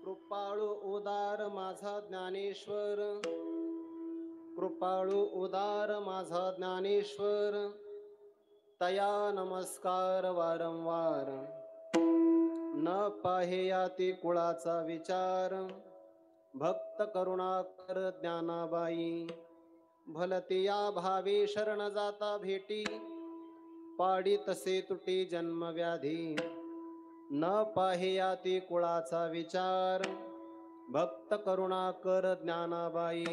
कृपाळू उदार माझा ज्ञानेश्वर, कृपाळू उदार माझा ज्ञानेश्वर, तया नमस्कार वारंवार. न पाहे याती कुळाचा विचार, भक्त करुणाकर ज्ञानाबाई. भलती या भावे शरण जाता भेटी, पाडी तसे तुटी जन्मव्याधी. न पाहे याती कुळाचा विचार, भक्त करुणाकर ज्ञानाबाई.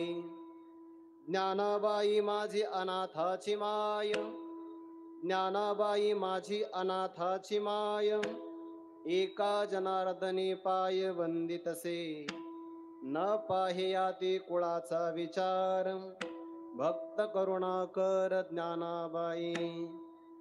ज्ञानाबाई माझी अनाथाची माय, ज्ञानाबाई माझी अनाथाची माय. एका जनार्दनी पाय वंदितसे, न पाहे याती कुळाचा विचार, भक्त करुणाकर ज्ञानाबाई.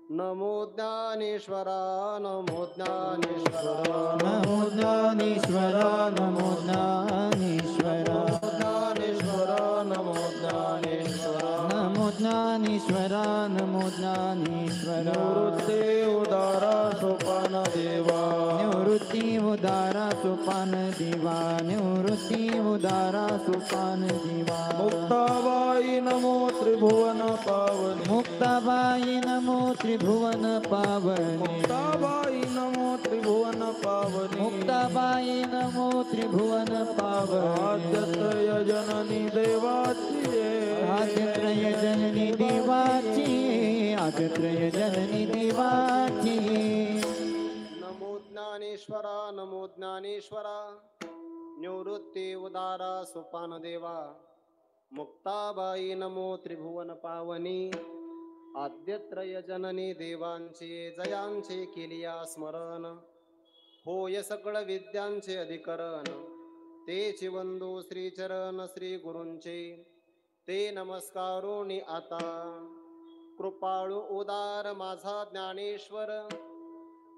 नमो ज्ञानेश्वरा, नमो ज्ञानेश्वरा, नमो ज्ञानेश्वरा, नमो ज्ञानेश्वरा, ज्ञानेश्वरा, नमो ज्ञानेश्वरा. नमो ज्ञानेश्वरा, नमो ज्ञानेश्वरा. निवृत्ती उदारा सोपान देवा, निवृत्ती उदारा सोपान देवा, निवृत्ती उदारा सोपान देवा. मुक्ताबाई नमो त्रिभुवन पावनी, मुक्ताबाई नमो त्रिभुवन पावनी, मुक्ताबाई नमो त्रिभुवन पावनी, मुक्ताबाई नमो त्रिभुवन पावनी. आद्यत्रय जननी देवाची, आद्यत्रय जननी देवाची, आद्यत्रय जननी देवाची. नमो ज्ञानेश्वरा, नमो ज्ञानेश्वरा. निवृत्ती उदारा सोपान देवा, मुक्ताबाई नमो त्रिभुवन पावनी. आद्यत्रय जननी देवांचे जयांचे केलिया स्मरण, होय सकळ विद्यांचे अधिकरण. तेची वंदू श्रीचरण श्री गुरूंचे, ते नमस्कारोनी आता. कृपाळू उदार माझा ज्ञानेश्वर,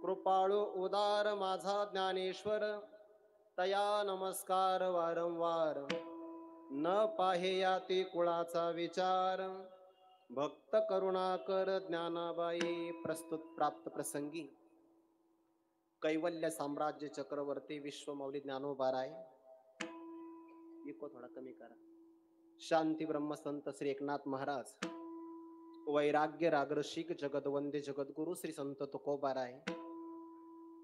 कृपाळू उदार माझा ज्ञानेश्वर, तया नमस्कार वारंवार. न पाहे याती कुळाचा विचार, भक्त करुणाकर ज्ञानाबाई. प्रस्तुत प्राप्त प्रसंगी कैवल्य साम्राज्य चक्रवर्ती विश्वमौली ज्ञानोबाराय. इको थोडा कमी करा. शांती ब्रह्मसंत श्री एकनाथ महाराज, वैराग्य रागरशिक जगदवंदे जगद्गुरु श्री संत तुकोबाराय.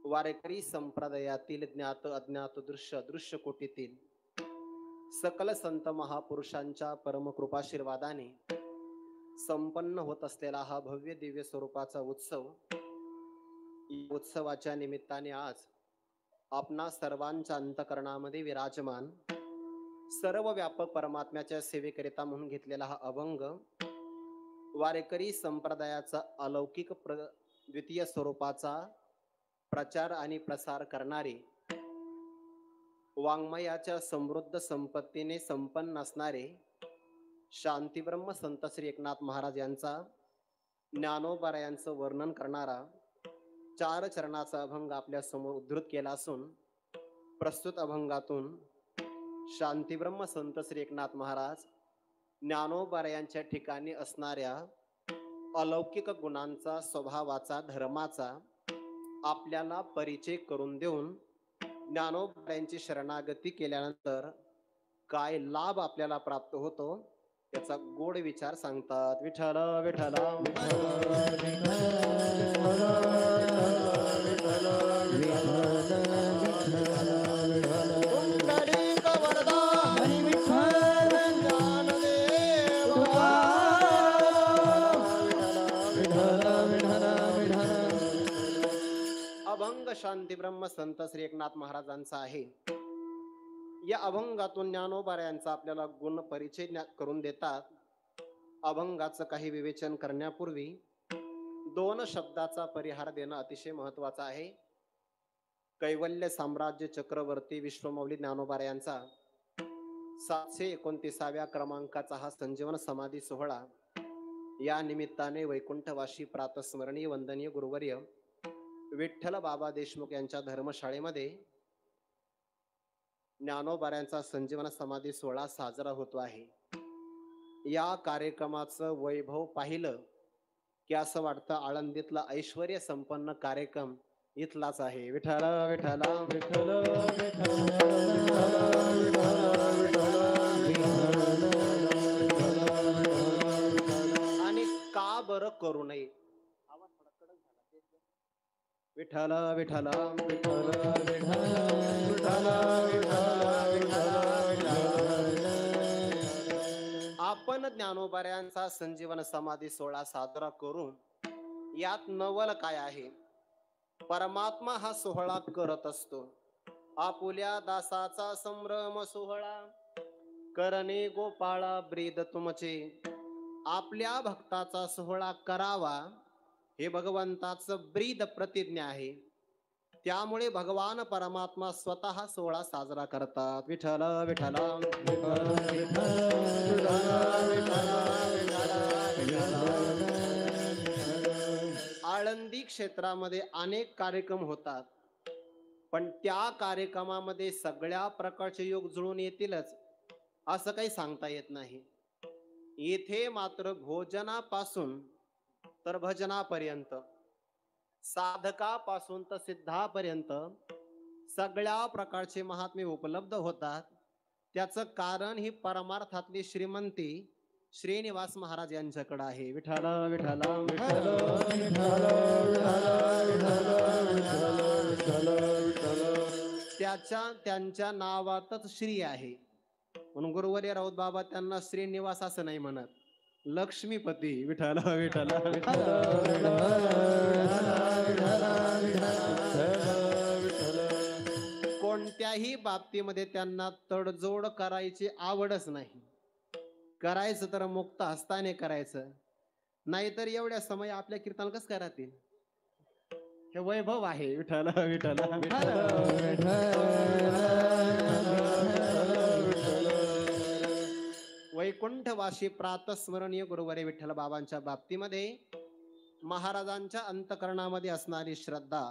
वारेकरी संप्रदायातील ज्ञात अज्ञात दृश्य दृश्य कोटीतील सकल संत महापुरुषांच्या परमकृपाशीर्वादाने संपन्न होत असलेला हा भव्य दिव्य स्वरूपाचा उत्सव, उत्सवाच्या निमित्ताने आज आपणा सर्वांच्या अंतकरणामध्ये विराजमान सर्व व्यापक परमात्म्याच्या सेवेकरिता म्हणून घेतलेला हा अभंग वारेकरी संप्रदायाचा अलौकिक द्वितीय स्वरूपाचा प्रचार आणि प्रसार करणारे, वाङ्मयाच्या समृद्ध संपत्तीने संपन्न असणारे शांतीब्रह्म संत श्री एकनाथ महाराज यांचा ज्ञानोबा यांचं वर्णन करणारा 4 चरणाचा अभंग आपल्या समोर उद्धृत केला असून प्रस्तुत अभंगातून शांतीब्रह्म संत श्री एकनाथ महाराज ज्ञानोबा यांच्या ठिकाणी असणाऱ्या अलौकिक गुणांचा, स्वभावाचा, धर्माचा आपल्याला परिचय करून देऊन ज्ञानोबा यांची शरणागती केल्यानंतर काय लाभ आपल्याला प्राप्त होतो याचा गोड विचार सांगतात. विठ्ठल विठ्ठल अभंग शांती ब्रह्म संत श्री एकनाथ महाराजांचा आहे. या अभंगातून ज्ञानोबा यांचा आपल्याला गुण परिचय करून देतात. अभंगाचं काही विवेचन करण्यापूर्वी 2 शब्दाचा परिहार देणं अतिशय महत्वाचं आहे. कैवल्य साम्राज्य चक्रवर्ती विश्वमौली ज्ञानोबा यांचा 729व्या क्रमांकाचा हा संजीवन समाधी सोहळा या निमित्ताने वैकुंठवासी प्रातस्मरणीय वंदनीय गुरुवर्य विठ्ठल बाबा देशमुख यांच्या धर्मशाळेमध्ये ज्ञानोबा यांचा संजीवन समाधी सोहळा साजरा होतो आहे. या कार्यक्रमाचं वैभव पाहिलं की असं वाटतं आळंदीतला ऐश्वर्य संपन्न कार्यक्रम इथलाच आहे. विठ्ठल विठ्ठल विठ्ठल आणि का बरं करू नये. आवाज थोडा कडक झाला. विठ्ठल विठ्ठल विठ्ठल विठ्ठल आपण ज्ञानोबा यांचा संजीवन समाधी सोहळा साजरा करून यात नवल काय आहे. परमात्मा हा सोहळा करत असतो. आपुल्या दासाचा संभ्रम सोहळा करणे गोपाळा ब्रीद तुमचे. आपल्या भक्ताचा सोहळा करावा हे भगवंताचं ब्रीद प्रतिज्ञा आहे. त्यामुळे भगवान परमात्मा स्वतः सोहळा साजरा करतात. विठ्ठल विठ्ठल आळंदी क्षेत्रामध्ये अनेक कार्यक्रम होतात, पण त्या कार्यक्रमामध्ये सगळ्या प्रकारचे योग जुळून येतीलच असं काही सांगता येत नाही. येथे मात्र भोजनापासून तर भजनापर्यंत, साधकापासून तर सिद्धापर्यंत सगळ्या प्रकारचे महात्मे उपलब्ध होतात. त्याचं कारण ही परमार्थातली श्रीमंती श्रीनिवास महाराज यांच्याकडे आहे. विठ्ठल विठ्ठल त्यांच्या नावातच श्री आहे म्हणून गुरुवर्य राऊत बाबा त्यांना श्रीनिवास असं नाही म्हणत, लक्ष्मीपती. विठ्ठल विठ्ठल कोणत्याही बाबतीमध्ये त्यांना तडजोड करायची आवडच नाही. करायचं तर मुक्त हस्ताने करायचं, नाहीतर एवढ्या समय आपल्या कीर्तन कसं काय राहतील. हे वैभव आहे. विठ्ठल विठ्ठल वैकुंठवासी प्रातस्मरणीय गुरुवर्य विठ्ठल बाबांच्या बाबतीमध्ये महाराजांच्या अंतकरणामध्ये असणारी श्रद्धा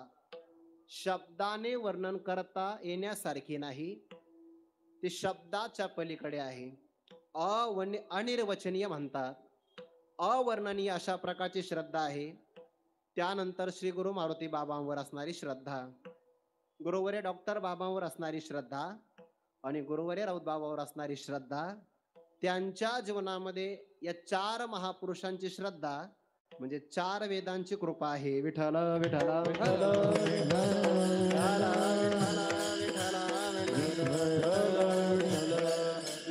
शब्दाने वर्णन करता येण्यासारखी नाही. ती शब्दाच्या पलीकडे आहे. अनिर्वचनीय म्हणतात. अवर्णनीय अशा प्रकारची श्रद्धा आहे. त्यानंतर श्री गुरु मारुती बाबांवर असणारी श्रद्धा, गुरुवर्य डॉक्टर बाबांवर असणारी श्रद्धा आणि गुरुवर्य राऊत बाबांवर असणारी श्रद्धा. त्यांच्या जीवनामध्ये या 4 महापुरुषांची श्रद्धा म्हणजे 4 वेदांची कृपा आहे. विठ्ठल विठ्ठल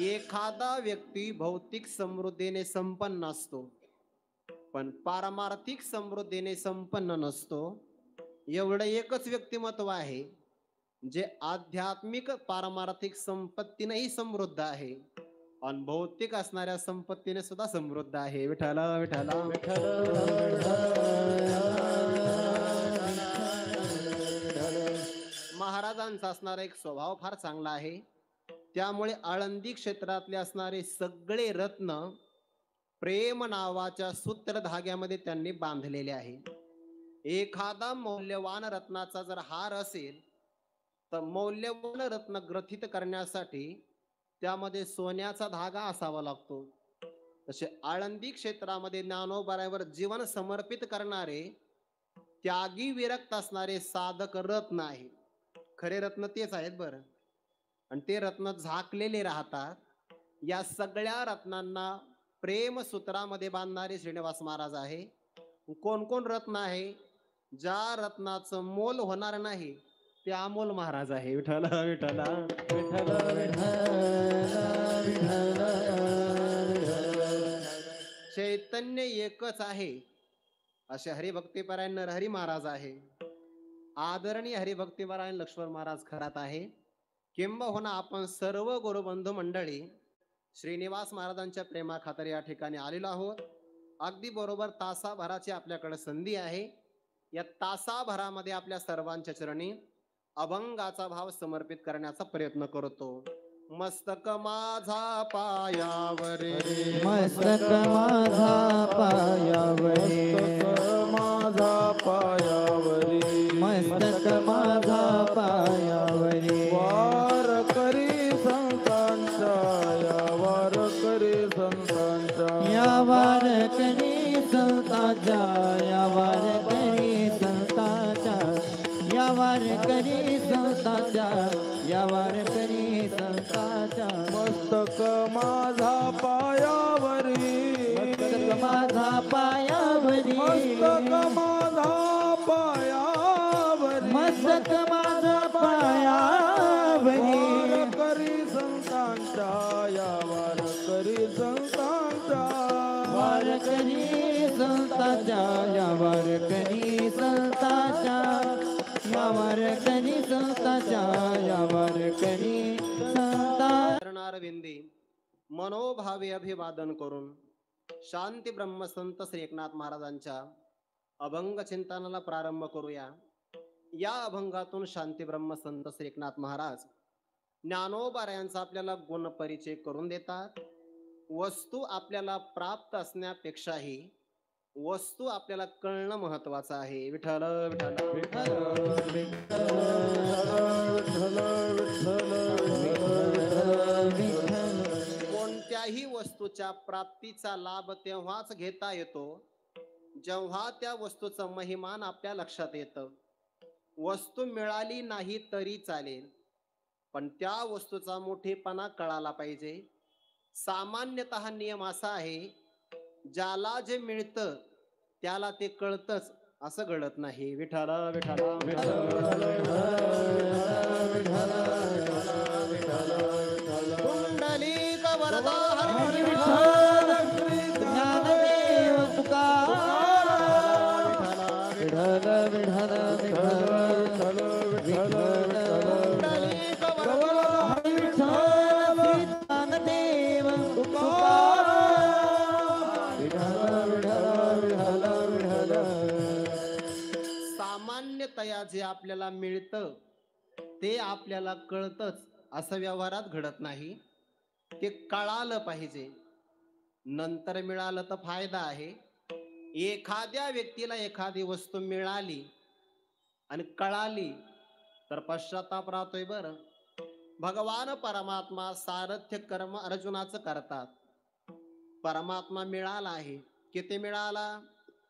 एखादा व्यक्ती भौतिक समृद्धीने संपन्न असतो, पण पारमार्थिक समृद्धीने संपन्न नसतो. एवढं एकच व्यक्तिमत्व आहे जे आध्यात्मिक पारमार्थिक संपत्तीनेही समृद्ध आहे आणि भौतिक असणाऱ्या संपत्तीने सुद्धा समृद्ध आहे. विठ्ठल विठ्ठल महाराजांचा असणारा एक स्वभाव फार चांगला आहे. त्यामुळे आळंदी क्षेत्रातले असणारे सगळे रत्न प्रेम नावाच्या सूत्र धाग्यामध्ये त्यांनी बांधलेले आहे. एखादा मौल्यवान रत्नाचा जर हार असेल तर मौल्यवान रत्न ग्रथित करण्यासाठी त्यामध्ये सोन्याचा धागा असावा लागतो. तसे आळंदी क्षेत्रामध्ये ज्ञानोबारावर जीवन समर्पित करणारे त्यागी विरक्त असणारे साधक रत्न आहे. खरे रत्न तेच आहेत बरं. आणि ते रत्न झाकलेले राहतात. या सगळ्या रत्नांना प्रेम सूत्रामध्ये बांधणारे श्रीनिवास महाराज आहे. कोण कोण रत्न आहे? ज्या रत्नाचं मोल होणार नाही ते अमोल महाराज आहे. विठ्ठल विठ्ठल चैतन्य एकच आहे असे हरिभक्तीपरायण नरहरी महाराज आहे. आदरणीय हरिभक्तीपरायण लक्ष्मण महाराज खरात आहे. किंबहुना आपण सर्व गुरुबंधू मंडळी श्रीनिवास महाराजांच्या प्रेमाखातर या ठिकाणी आलेलो आहोत. अगदी बरोबर तासाभराची आपल्याकडे संधी आहे. या तासाभरामध्ये आपल्या सर्वांच्या चरणी अभंगाचा भाव समर्पित करण्याचा प्रयत्न करतो. मस्तक माझा पायावरे, मस्तक माझा पायावरे, माझा पायावरी मस्तक माझा पायावरे, वार करी संतांच्या या वार करी संतांच्या या वार करी संताच्या, या वार करी संताच्या, या वार करी संताच्या, या वार करी संताच्या. मस्तक माझा पायावरी, मस्तक माझा पायावरी, मस्तक माझा पायावरी, मस्तक माझा पायावरी, वार करी संतांच्या या वार करी संतांच्या वार करी संताच्या, या वार करी संताच्या, या वार करी संताच्या, या वार करी संता. चरणारविंदी मनोभावे अभिवादन करून शांती ब्रह्म संत श्री एकनाथ महाराजांच्या अभंग चिंतनाला प्रारंभ करूया. या अभंगातून शांती ब्रह्म संत श्री एकनाथ महाराज ज्ञानोबारायांचा आपल्याला गुण परिचय करून देतात. वस्तू आपल्याला प्राप्त असण्यापेक्षाही वस्तू आपल्याला कळणं महत्वाचं आहे. विठ्ठल विठ्ठल कोणत्याही वस्तूच्या प्राप्तीचा लाभ तेव्हाच घेता येतो जेव्हा त्या वस्तूचं महिमान आपल्या लक्षात येतं. वस्तू मिळाली नाही तरी चालेल पण त्या वस्तूचा मोठेपणा कळाला पाहिजे. सामान्यतः नियम असा आहे ज्याला जे मिळतं त्याला ते कळतच असं घडत नाही. विठ्ठल विठ्ठल पुंडलिक वरदा हरी विठ्ठल ज्ञानदेव तुकाराम, विठ्ठल विठ्ठल विठ्ठल पुंडलिक वरदा हरी विठ्ठल, ज्ञानदेव तुकाराम, विठ्ठल विठ्ठल विठ्ठल विठ्ठल. सामान्यतया जे आपल्याला मिळतं ते आपल्याला कळतच असं व्यवहारात घडत नाही. ते कळालं पाहिजे. नंतर मिळालं तर फायदा आहे. एखाद्या व्यक्तीला एखादी वस्तू मिळाली आणि कळाली तर पश्चाताप राहतोय बरं. भगवान परमात्मा सारथ्य कर्म अर्जुनाचं करतात. परमात्मा मिळाला आहे. किती मिळाला?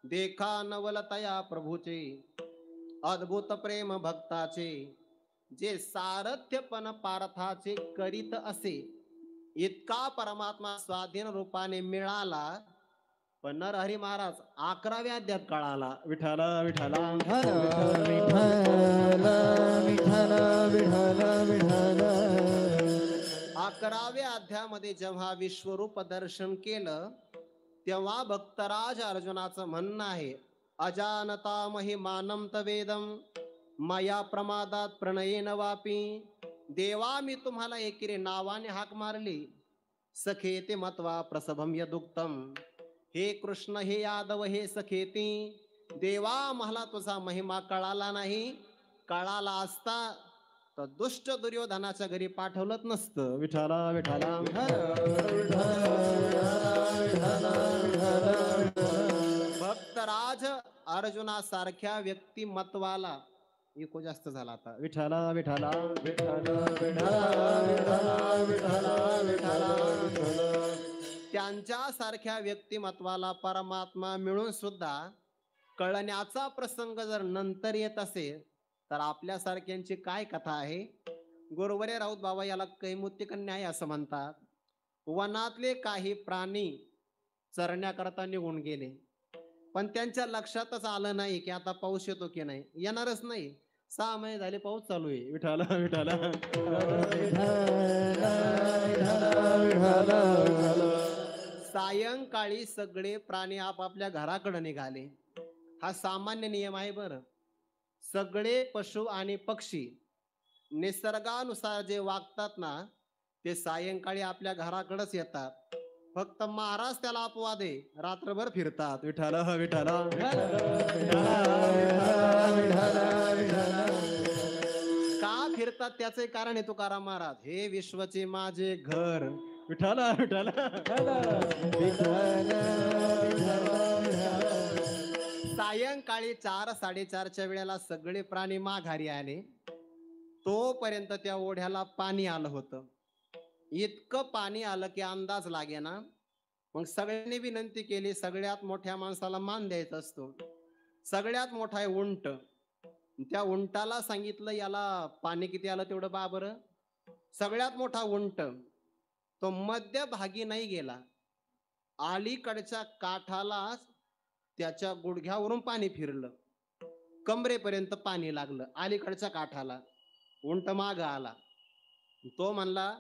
देखा नवलतया प्रभूचे अद्भुत प्रेम भक्ताचे, जे सारथ्यपण पार्थाचे करीत असे इतका परमात्मा स्वाधीन रूपाने मिळाला. पण नरहरी महाराज 11व्या अध्यायात कळाला. विठ्ठल विठ्ठल विठ्ठल विठ्ठल विठ्ठल. 11व्या अध्यायामध्ये जेव्हा विश्वरूप दर्शन केलं तेव्हा भक्तराज अर्जुनाचं म्हणणं आहे अजानता महिमानं तवेदम माया प्रमादात प्रणयेन वापी देवा मी तुम्हाला एकिरे नावाने हाक मारली सखे ते मत्वा प्रसभम यदुक्तम हे कृष्ण हे यादव हे सखेती देवा मला तुझा महिमा कळाला नाही कळाला असता तर दुष्ट दुर्योधनाच्या घरी पाठवलंच नसतं विठाला विठाला भक्तराज अर्जुनासारख्या व्यक्तिमत्वाला इको जास्त झाला आता विठाला विठाला त्यांच्या सारख्या व्यक्तिमत्वाला परमात्मा मिळून सुद्धा कळण्याचा प्रसंग जर नंतर येत असेल तर आपल्यासारख्यांची काय कथा आहे. गुरुवरे राऊत बाबा याला कैमुतिक न्याय असं म्हणतात. वनातले काही प्राणी चरण्याकरता निघून गेले पण त्यांच्या लक्षातच आलं नाही की आता पाऊस येतो की नाही. येणारच नाही. 6 महिने झाले पाऊस चालू आहे. विठाला विठाला सायंकाळी सगळे प्राणी आपापल्या घराकडे निघाले. हा सामान्य नियम आहे बरं. सगळे पशु आणि पक्षी निसर्गानुसार जे वागतात ना ते सायंकाळी आपल्या घराकडेच येतात. फक्त महाराज त्याला अपवाद आहे. रात्रभर फिरतात. विठाला विठाला का फिरतात त्याचे कारण आहे तुकाराम महाराज. हे विश्वचे माझे घर. विठाला विठाला सायंकाळी 4-4:30च्या वेळेला सगळे प्राणी माघारी आले. तोपर्यंत त्या ओढ्याला पाणी आलं होतं. इतकं पाणी आलं की अंदाज लागेना. मग सगळ्यांनी विनंती केली. सगळ्यात मोठ्या माणसाला मान द्यायचा असतो. सगळ्यात मोठा आहे उंट. त्या उंटाला सांगितलं याला पाणी किती आलं तेवढं बा बरं. सगळ्यात मोठा उंट तो मध्यभागी नाही गेला. अलीकडच्या काठाला त्याच्या गुडघ्यावरून पाणी फिरलं. कमरेपर्यंत पाणी लागलं अलीकडच्या काठाला. उंट माग आला. तो म्हणला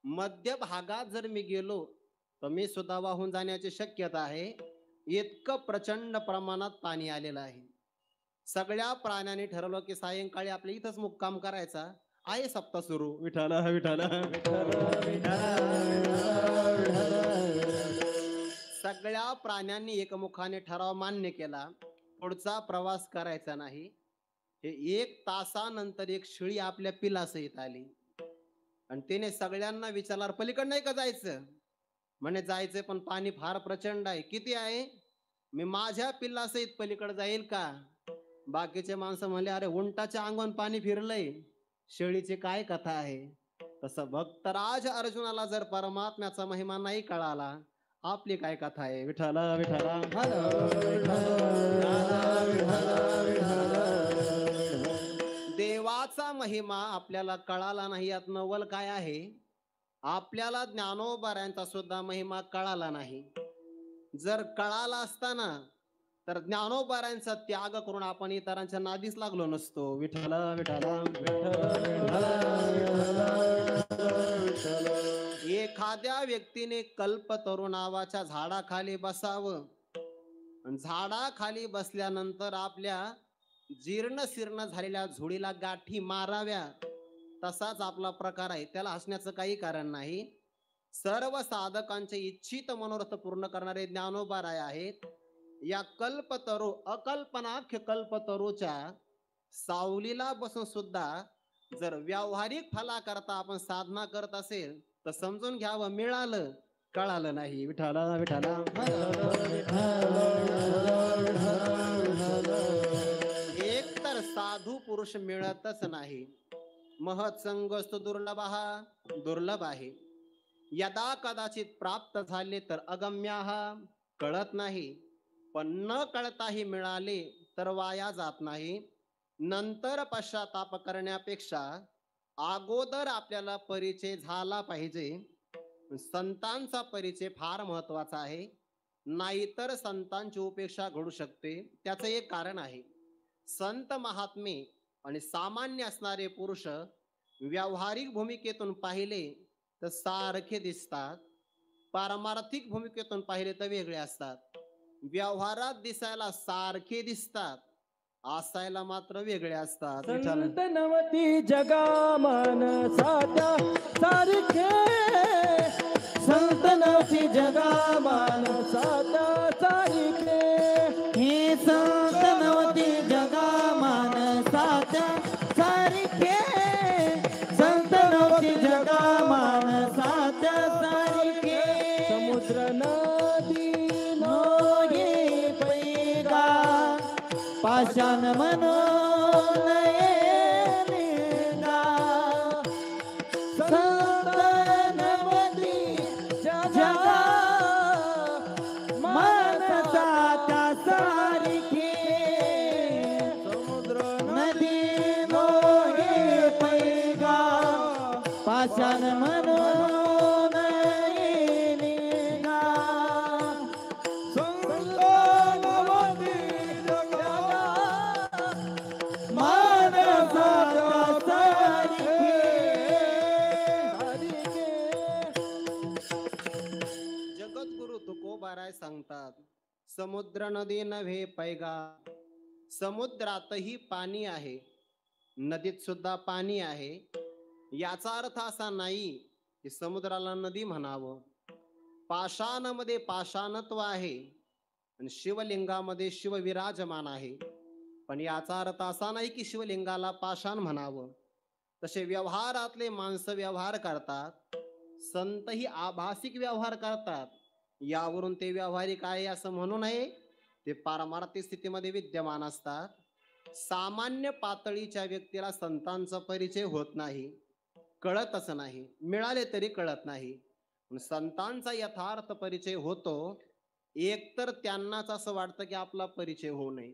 मध्य भागात जर मी गेलो तर मी सुद्धा वाहून जाण्याची शक्यता आहे. इतकं प्रचंड प्रमाणात पाणी आलेलं आहे. सगळ्या प्राण्यांनी ठरवलं की सायंकाळी आपल्या इथंच मुक्काम करायचा आहे. सप्ताह सुरू. विठाला विठाला सगळ्या प्राण्यांनी एकमुखाने ठराव मान्य केला. पुढचा प्रवास करायचा नाही. हे 1 तासानंतर एक शिळी आपल्या पिलासहित आली आणि तिने सगळ्यांना विचारलं पलीकडे नाही का जायचं. म्हणे जायचंय पण पाणी फार प्रचंड आहे. किती आहे. मी माझ्या पिल्लासहित पलीकडे जाईल का. बाकीचे माणसं म्हणले अरे उंटाच्या अंगण पाणी फिरलंय. शेळीची काय कथा आहे. तसं भक्तराज अर्जुनाला जर परमात्म्याचा महिमा नाही कळाला आपली काय कथा आहे. विठाला विठाला देवाचा महिमा आपल्याला कळाला नाही यात नवल काय आहे. आपल्याला ज्ञानोबाऱ्यांचा सुद्धा महिमा कळाला नाही. जर कळाला असताना तर ज्ञानोबाऱ्यांचा त्याग करून आपण इतरांच्या नादीस लागलो नसतो. विठाला विठाला एखाद्या व्यक्तीने कल्पतरू नावाच्या झाडाखाली बसावं. झाडाखाली बसल्यानंतर आपल्या जीर्ण शीर्ण झालेल्या झोडीला गाठी माराव्या तसाच आपला प्रकार आहे. त्याला हसण्याचं काही कारण नाही. सर्व साधकांचे इच्छित मनोरथ पूर्ण करणारे ज्ञानोबा राय आहेत. या कल्पतरू अकल्पनाख्य कल्पतरूच्या सावलीला बसून सुद्धा जर व्यावहारिक फलाकरता आपण साधना करत असेल तर समजून घ्यावं मिळालं कळालं नाही. विठाला विठाला एक तर साधू पुरुष मिळतच नाही. महत्संगस्तु दुर्लभ दुर्लभ आहे. यदा कदाचित प्राप्त झाले तर अगम्याह कळत नाही. पण न कळताही मिळाले तर वाया जात नाही. नंतर पश्चाताप करण्यापेक्षा अगोदर आपल्याला परिचय झाला पाहिजे. संतांचा परिचय फार महत्वाचा आहे. नाहीतर संतांची उपेक्षा घडू शकते. त्याचं एक कारण आहे. संत महात्मे आणि सामान्य असणारे पुरुष व्यावहारिक भूमिकेतून पाहिले तर सारखे दिसतात. पारमार्थिक भूमिकेतून पाहिले तर वेगळे असतात. व्यवहारात दिसायला सारखे दिसतात असायला मात्र वेगळे असतात विठ्ठल. संत नवती जगा मानसाच्या सारखे संत नवती जगा मानसाच्या सारखे हे संत नवती जगा मानसाच्या सारखे संत नवती जगा मानसाच्या सारखे समुद्र नदी नोगे पैगा पाषाण म्हणून येणगा संत नवती जगा मानसाच्या सारखे समुद्र नदी नोगे पैगा पाषाण म्हणून येणगा संत नवती जगा मानसाच्या सारखे जगद्गुरु तुकोबाराय सांगतात, समुद्र नदी नव्हे पैगा. समुद्रातही पाणी आहे, नदीत सुद्धा पाणी आहे. याचा अर्थ असा नाही की समुद्राला नदी म्हणावं. पाषाणामध्ये पाषाणत्व आहे आणि शिवलिंगामध्ये शिव विराजमान आहे. पण याचा अर्थ असा नाही की शिवलिंगाला पाषाण म्हणावं. तसे व्यवहारातले माणसं व्यवहार करतात, संतही आभासिक व्यवहार करतात. यावरून ते व्यावहारिक आहे असं म्हणू नये. ते पारमार्थिक स्थितीमध्ये विद्यमान असतात. सामान्य पातळीच्या व्यक्तीला संतांचा परिचय होत नाही, कळतच नाही, मिळाले तरी कळत नाही. पण संतांचा यथार्थ परिचय होतो. एकतर त्यांनाच असं वाटतं की आपला परिचय होऊ नये.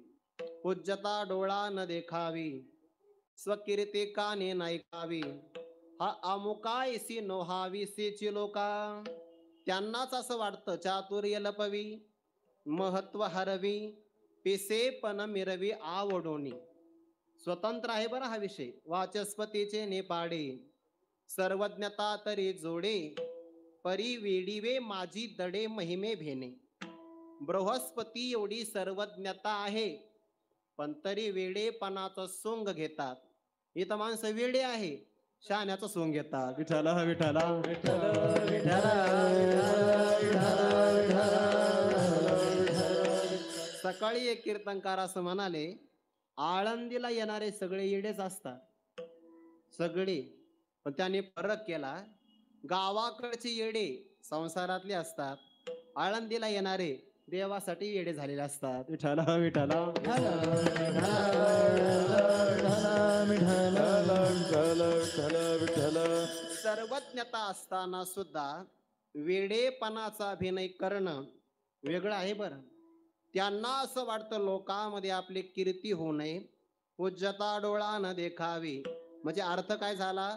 पूज्यता डोळा न देखावी, स्वकीर्ती काने नायकावी, हा अमुकायसी नोहावी सेची लोका. त्यांनाच असं वाटतं चातुर्य लपवी, महत्व हरवी, पिसेपण मिरवी आवडोनी. स्वतंत्र आहे बरं हा विषय. वाचस्पतीचे नेपाडे, सर्वज्ञता तरी जोडे, परी वेडीवे माझी दडे महिमे भेने. बृहस्पती एवढी सर्वज्ञता आहे, पण तरी वेडेपणाचं सोंग घेतात. इथं माणसं वेडे आहे, शहाण्याचं सोंग घेतात. विठ्ठल विठ्ठल सकाळी एक कीर्तनकार असं म्हणाले, आळंदीला येणारे सगळे येडेच असतात, सगळे. पण त्याने फरक केला, गावाकडचे येडे संसारातले असतात, आळंदीला येणारे देवासाठी येडे झालेले असतात. विठ्ठल विठ्ठल सर्वज्ञता असताना सुद्धा वेडेपणाचा अभिनय करणं वेगळं आहे बरं. त्यांना असं वाटतं लोकांमध्ये आपली कीर्ती होऊ नये, पूज्यता डोळा न देखावी. म्हणजे अर्थ काय झाला,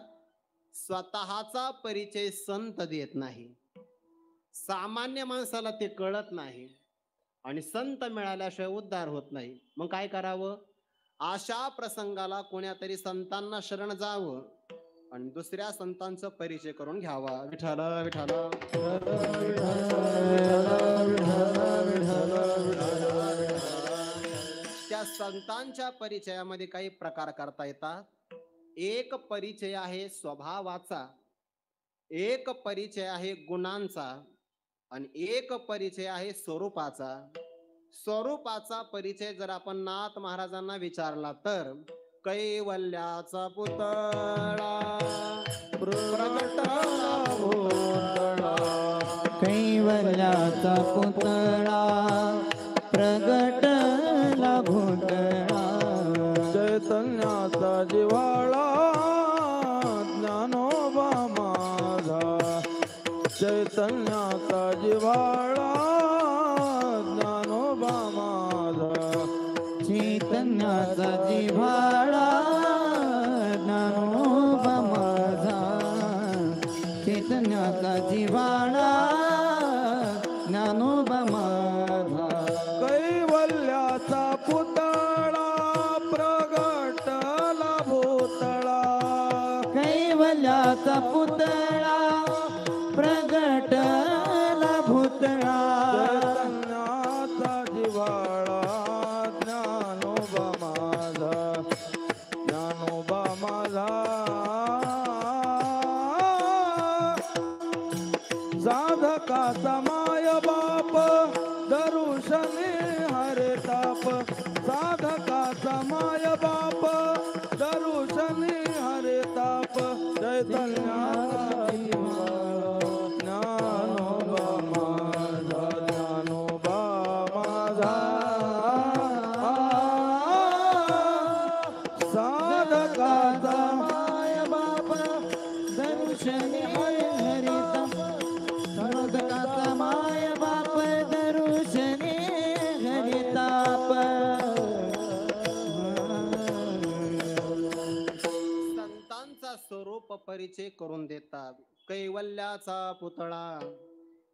स्वतःचा परिचय संत देत नाही, सामान्य माणसाला ते कळत नाही आणि संत मिळाल्याशिवाय उद्धार होत नाही. मग काय करावं, अशा प्रसंगाला कोण्यातरी संतांना शरण जावं आणि दुसऱ्या संतांचा परिचय करून घ्यावा. विठ्ठल विठ्ठल त्या संतांच्या परिचयामध्ये काही प्रकार करता येतात. एक परिचय आहे स्वभावाचा, एक परिचय आहे गुणांचा आणि एक परिचय आहे स्वरूपाचा. स्वरूपाचा परिचय जर आपण नाथ महाराजांना विचारला तर, कैवल्याचा पुतळा प्रगटला भोतळा, कैवल्याचा पुतळा प्रगटला भोतळा, चैतन्याचा जिव्हाळा ज्ञानोबा माझा, चैतन्याचा जिव्हाळा ज्ञानोबा माझा, चैतन्याचा जिव्हाळा ज्ञानोबा माझा, चैतन्याचा जिव्हाळा ज्ञानोबा माझा. कैवल्याचा पुतळा प्रगटला भोतळा, कैवल्याचा पुतळा प्रगटला भूतळा, चैतन्याचा जिव्हाळा ज्ञानोबा माझा, साधकाचा माय बाप दरुशने हरे ताप साधकाचा माय बाप दरुशने हरे ताप चैतन्याचा ज्ञानोबा माझा ज्ञानोबा माझा साधकाचा माय बाप दर्शने हरिता साधकाचा माय बाप दर्शने हरिताप संतांचा स्वरूप परिचय करून देतात. कैवल्याचा पुतळा.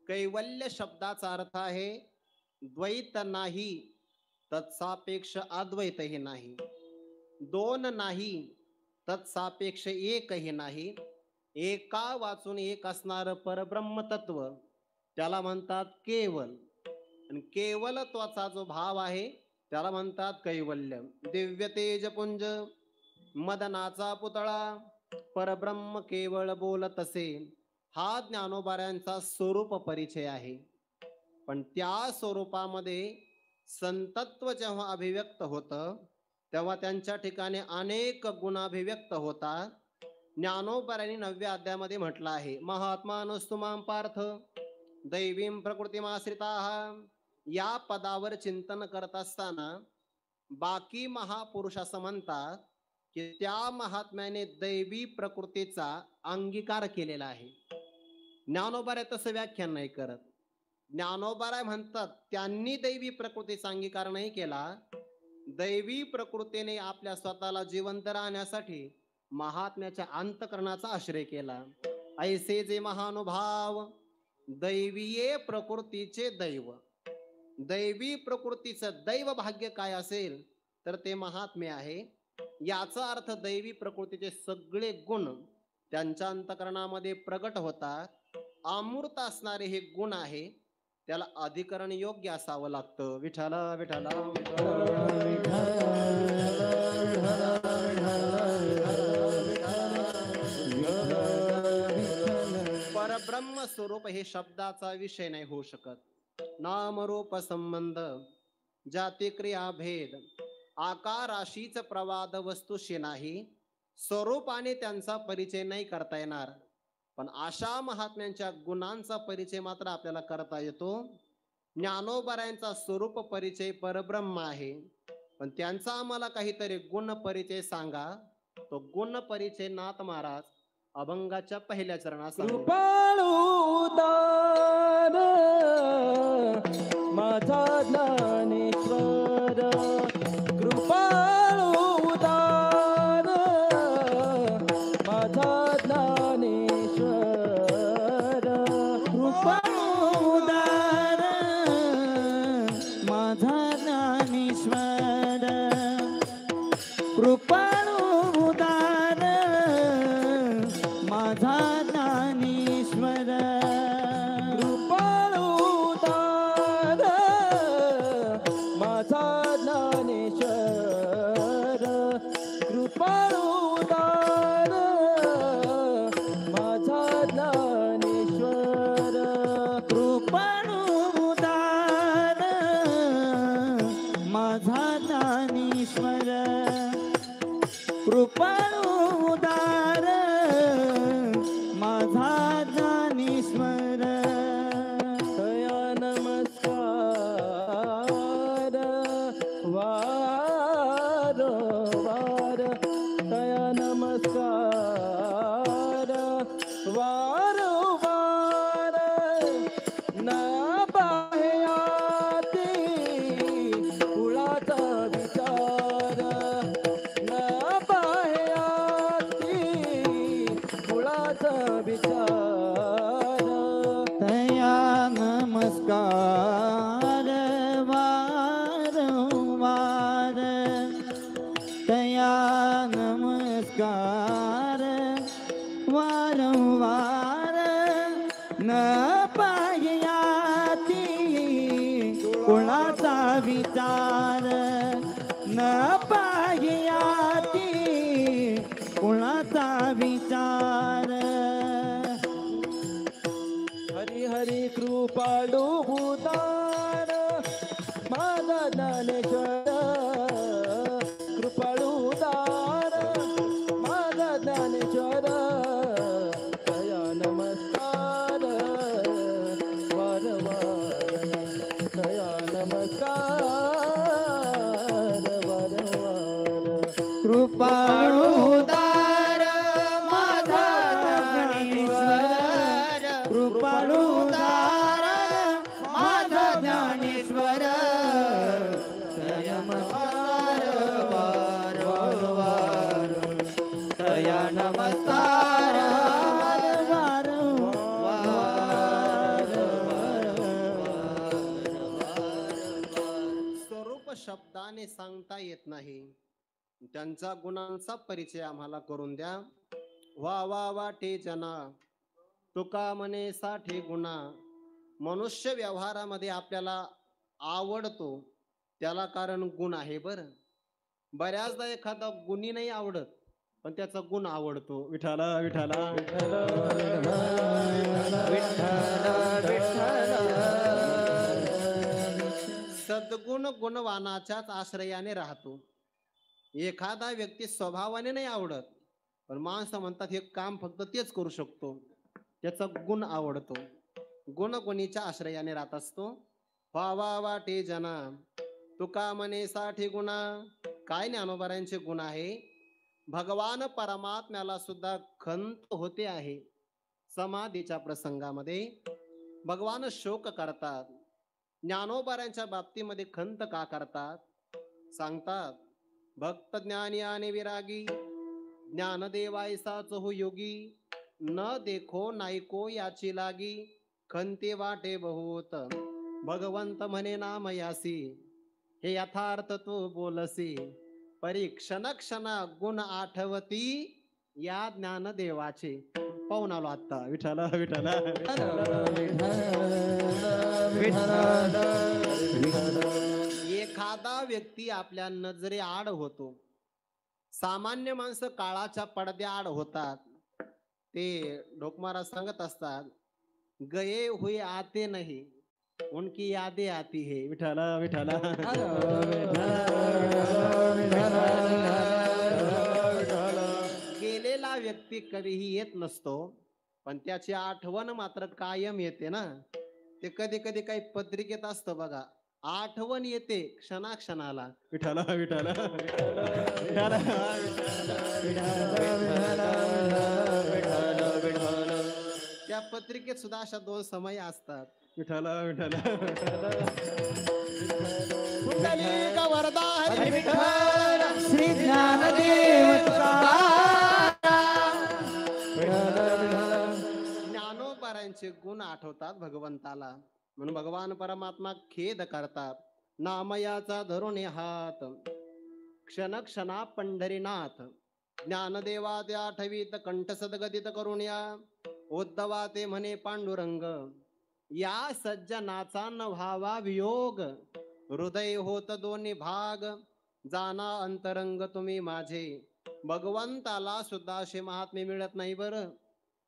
कैवल्य शब्दाचा अर्थ आहे द्वैत नाही तत्सापेक्ष अद्वैतही नाही, दोन नाही तत्सापेक्ष एकही नाही, एका वाचून एक असणार परब्रह्म तत्व त्याला म्हणतात केवल. आणि केवलत्वाचा जो भाव आहे त्याला म्हणतात कैवल्य. दिव्य तेजपुंज मदनाचा पुतळा परब्रह्म केवळ बोलत असे, हा ज्ञानोबाऱ्यांचा स्वरूप परिचय आहे. पण त्या स्वरूपामध्ये संतत्व जेव्हा अभिव्यक्त होतं तेव्हा त्यांच्या ठिकाणी अनेक गुणाभिव्यक्त होतात. ज्ञानोबाऱ्यांनी 9व्या अध्यायामध्ये म्हटलं आहे, महात्मानस्तुमां पार्थ दैवीं प्रकृतिमाश्रिताः. या पदावर चिंतन करत असताना बाकी महापुरुष असं म्हणतात की त्या महात्म्याने दैवी प्रकृतीचा अंगीकार केलेला आहे. ज्ञानोबाराय तसं व्याख्यान नाही करत. ज्ञानोबाराय म्हणतात त्यांनी दैवी प्रकृतीचा अंगीकार नाही केला, दैवी प्रकृतीने आपल्या स्वतःला जिवंत राहण्यासाठी महात्म्याच्या अंतकरणाचा आश्रय केला. ऐसे जे महानुभाव दैवीये प्रकृतीचे दैव. दैवी प्रकृतीचं दैव भाग्य काय असेल तर ते महात्म्य आहे. याचा अर्थ दैवी प्रकृतीचे सगळे गुण त्यांच्या अंतकरणामध्ये प्रगट होतात. अमूर्त असणारे हे गुण आहे, त्याला अधिकरण योग्य असावं लागतं. विठ्ठल विठ्ठल परब्रह्म स्वरूप हे शब्दाचा विषय नाही होऊ शकत. नामरूप संबंध, जाती क्रिया भेद, आकाराशीच प्रवाद वस्तूशी नाही, स्वरूपाने त्यांचा परिचय नाही करता येणार. पण अशा महात्म्यांच्या गुणांचा परिचय मात्र आपल्याला करता येतो. ज्ञानोबारायांचा स्वरूप परिचय परब्रह्म आहे, पण त्यांचा आम्हाला काहीतरी गुण परिचय सांगा. तो गुण परिचय नाथ महाराज अभंगाच्या पहिल्या चरणात सांगतात. कृपाळू दान माझा ज्ञानेश्वर, कृपाळू दान माझा ज्ञानेश्वर, कृपादार माझा ज्ञानेश्वर, कृपादार माझा ज्ञानेश्वर, कृपाळू दान माझा ज्ञानेश्वर, कृपाळू दान माझा ज्ञानेश्वर, कृपादार माझा ज्ञानेश्वर, कृपादार माझा ज्ञानेश्वर. तया नमस्कार वार वार, तया नमस्कार वार वार, न बाह्याती कुळाचा विचार, न बाह्याती कुळाचा विचार, तया नमस्कार वारंवार, तया नमस्कार वारंवार, न पाह्याती कुणाचा विचार, न पाह्याती कुणाचा विचार. हरी कृपाळू भूतान माझा ज्ञानेश्वर कृपाळू दार माझा ज्ञानेश्वर दया नमस्कार वार वार दया नमस्कार वार वार कृपाळू उदार माझा ज्ञानेश्वर कृपाळू उदार माझा ज्ञानेश्वर नमस्कार वार वार दया नमस्कार वार स्वरूप शब्दाने सांगता येत नाही, त्यांचा गुणांचा परिचय आम्हाला करून द्या. वा वा वाटे जना तुका म्हणे साठे गुणा. मनुष्य व्यवहारामध्ये आपल्याला आवडतो त्याला कारण गुण आहे. बरं, बऱ्याचदा एखादा गुणी नाही आवडत पण त्याचा गुण आवडतो. विठाला विठाला सद्गुण गुणवानाच्याच आश्रयाने राहतो. एखादा व्यक्ती स्वभावाने नाही आवडत पण माणसं म्हणतात हे काम फक्त तेच करू शकतो, त्याचा गुण आवडतो. गुण गुणीच्या आश्रयाने राहत असतो. व्हावा वाटे जना तुका म्हणे साठे गुणा. काय ज्ञानोबारांचे गुण आहे? भगवान परमात्म्याला सुद्धा खंत होते आहे. समाधीच्या प्रसंगामध्ये भगवान शोक करतात. ज्ञानोबारांच्या बाबतीमध्ये खंत का करतात? सांगतात, भक्त ज्ञानी आणि विरागी ज्ञानदेवायसाच हो योगी. न देखो नायको याची लागी खंते वाटे बहुत. भगवंत म्हणे नाम यासी हे यथार्थ तू बोलसी. परीक्षण क्षण गुण आठवती या ज्ञानदेवाचे. पाहून आलो आता. विठाला विठाला एखादा व्यक्ती आपल्या नजरे आड होतो. सामान्य माणसं काळाच्या पडद्या आड होतात. ते ढोकमारा सांगत असतात, गये हुए आते नहीं उनकी यादें आती है. विठाला विठाला गेलेला व्यक्ती कधीही येत नसतो पण त्याची आठवण मात्र कायम येते ना. ते कधी कधी काही पत्रिकेत असतं बघा, आठवण येते क्षणाक्षणाला. विठाला विठाला त्या पत्रिकेत सुद्धा अशा दोन समय असतात. विठाला विठाला वरदा हरी विठ्ठल. श्री ज्ञानदेव ज्ञानोबारांचे गुण आठवतात भगवंताला, म्हणून भगवान परमात्मा खेद करतात. नामयाचा धरून हात क्षण क्षणा पंढरीनाथ. ज्ञानदेवा ते आठवीत कंठ सदगदित करून या. उद्धवा ते म्हणे पांडुरंग या सज्जनाचा न व्हावा वियोग. हृदय होत दोन्ही भाग जाना अंतरंग तुम्ही माझे. भगवंताला सुद्धा असे महात्मे मिळत नाही बरं,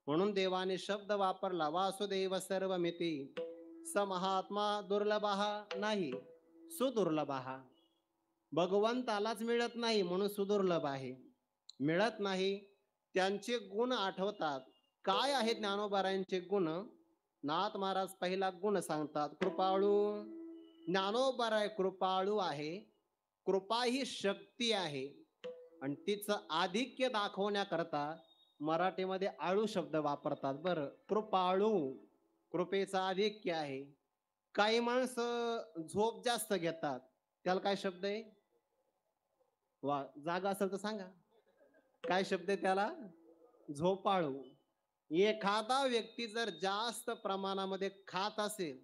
म्हणून देवाने शब्द वापरला वासुदेव सर्वमिती. स महात्मा दुर्लभा नाही सुदुर्लभा. भगवंतालाच मिळत नाही म्हणून सुदुर्लभ आहे. मिळत नाही त्यांचे गुण आठवतात. काय आहे ज्ञानोबारांचे गुण? नाथ महाराज पहिला गुण सांगतात, कृपाळू. ज्ञानोबाराय कृपाळू आहे. कृपा ही शक्ती आहे आणि तिचं आधिक्य दाखवण्याकरता मराठीमध्ये आळू शब्द वापरतात. बरं, कृपाळू कृपेचं आधिक्य आहे. काही माणसं झोप जास्त घेतात, त्याला काय शब्द आहे? वा, जागा असेल तर सांगा काय शब्द आहे त्याला? झोपाळू. एखादा व्यक्ती जर जास्त प्रमाणामध्ये खात असेल,